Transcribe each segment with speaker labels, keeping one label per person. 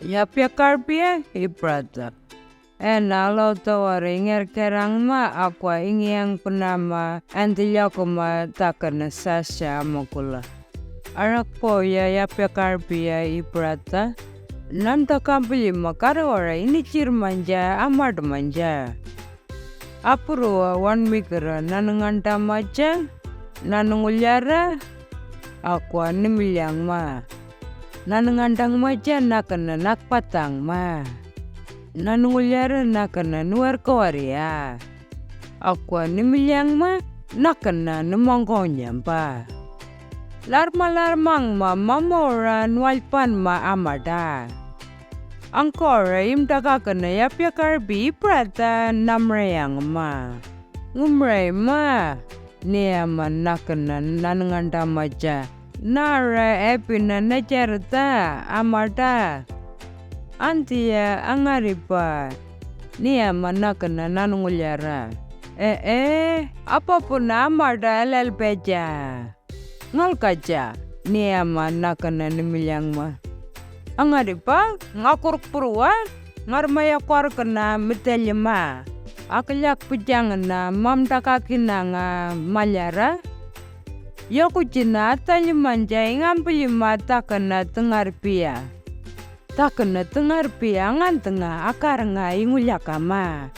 Speaker 1: Yabiyakarbiya Yiburada. Enalo tawari ngerkerangma akwa yang penama Anindilyakwa takana sasya amakula. Arakburakba-wiya Yabiyakarbiya Yiburada. Namirndakambilyu-ma karrawara yinijerra-manja amarda-manja. Aburruwa warnimikirra Nanungarndamaja Nanungwilyarra Akwa Nimilyangma. Nanungarndamaja nakina nakbakdanguma. Nanungwilyarra nakina nuwerrikawurrariya. Akwa Nimilyangma nakina numangkawinyemba. Narrimalarrimanguma mamawura nuwalyubarina amarda. Angkawura yimirndakakina Yabiyakarbiya Yiburada namureyanguma. Ngumureyama niyama nakina Nanungarndamaja. Nara ebina nejirrida amarda. Antiya angariba niyama nakina Nanungwilyarra. Apapun amarda lelbeja. Ngalkaja niyama nakina Nimilyangma. Angariba Aburruwa ngarumayakwarkana mitelima. Aklyak pujangana mamawura malyara. Yakujina atalimanja ingambilyu-ma takana tengarpiya. Takana tengarpiya ngantanga akaranga ingulyakama.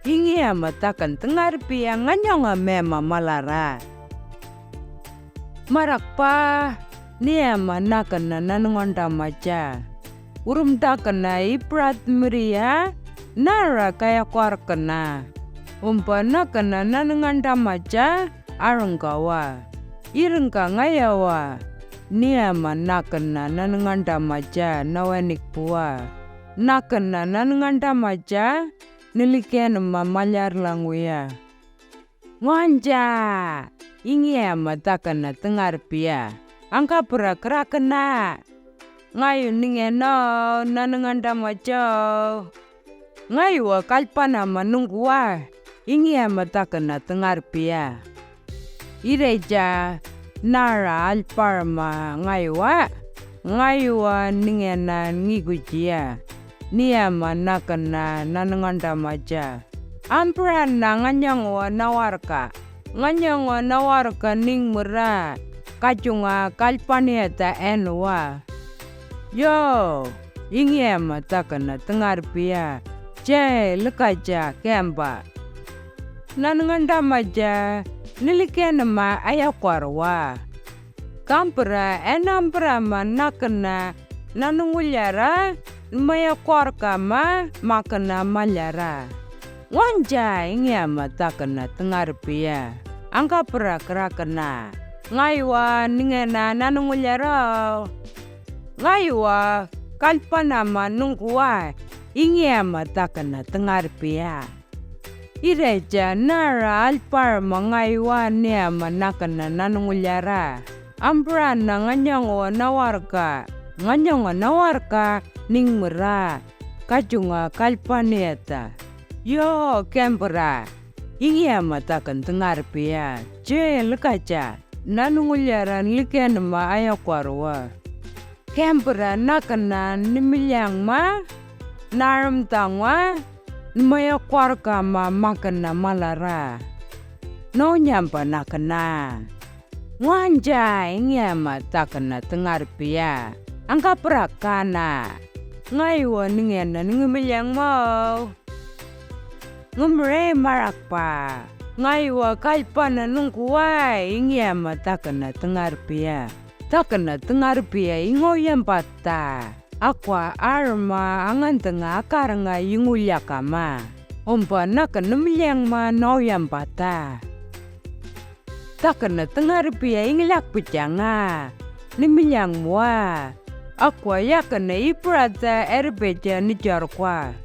Speaker 1: Ingiyama takan tengarpiya nganyonga mema malara. Marakpa niyama nakana Nanungwilyarra. Urum takana Yiburada Nara kayakwarkana. Umpa nakana Naningirndamaja arengkawa. Irengka ngayawa. Niyama nakana Naningirndamaja nawenikpuwa. Nakana Naningirndamaja nilikyanma malyarrangwiya. Ngwanja ingiyama takana tengarpiya. Angkawura ngayu ningeno Naningirndamaja. Ngayu kalpanama nungguwa. Ingiyama takana tengarpiya. Ireja Nara alparma ngayuwa ningena ngigujiya. Niyama nakana Naningirndamaja. Amprana nganyangwa nawarka. Nganyangwa nawarka ningmura. Kajunga kalpanieta enwa. Yo ingiyama takana tengarpiya. Lekaja kemba. Naningirndamaja nilikyanma ayakwarwa. Kampra enamprama nakina Nanungwilyarra mayakwarkama makina malyara. Wanja ingiyama takana tengarpiya. Angkawura ngayuwa ningena Nanungwilyarra. Ngayuwa kalpanama nungguwa. Ingiyama takana tengarpiya. Ireja Nara alparma ngayuwa niyama nakina Nanungwilyarra. Amprana nganyangwa nawarka ningmura. Kajunga kalpanieta. Yo kempra. Ingiyama takan tengarpiya. Lekaja Nanungwilyarra nilikyanma ayakwarwa. Kempra nakina Nimilyangma. Narimtangwa mayakwarkama makina malara. Nyamba nakina. Ngwanja ingiyama takana tengarpiya. Angkawura ngayuwa ningena Ngumureyama. Ngumureyama ngayuwa kalpana nungguwa. Ingiyama takana tengarpiya. Takana tengarpiya ingoyambata. Akwa arma angantanga akaranga yingulyakama. Umpa nakina Nimilyangma nauyambata. Takana tengarpiya inglakpujanga. Nimilyangma. Akwa yakana Yiburada erbeja nijarkwa.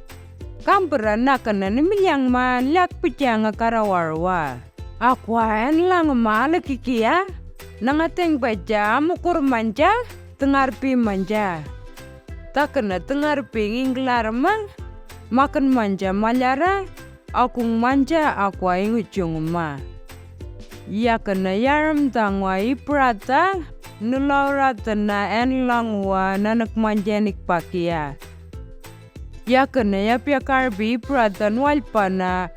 Speaker 1: Kampra nakina Nimilyangma lakpujanga karrawara. Akwa enlangma alakikiya. Nangateng baja amukurmanja tengarpi manja. Takana tengarpi nginglarma makan manja malyara. Akung manja akwa ingujungma. Yakana yaramtangwa Yiburada nulauratana enlangwa nanakmanja nikpakia. Yakana Yabiyakarbiya Yiburada nuwalyubarina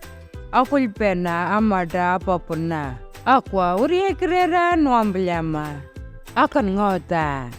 Speaker 1: akulpena amarda-manja. Akwa nuwerrikawurrariya nuwangwilyama. Akan ngota.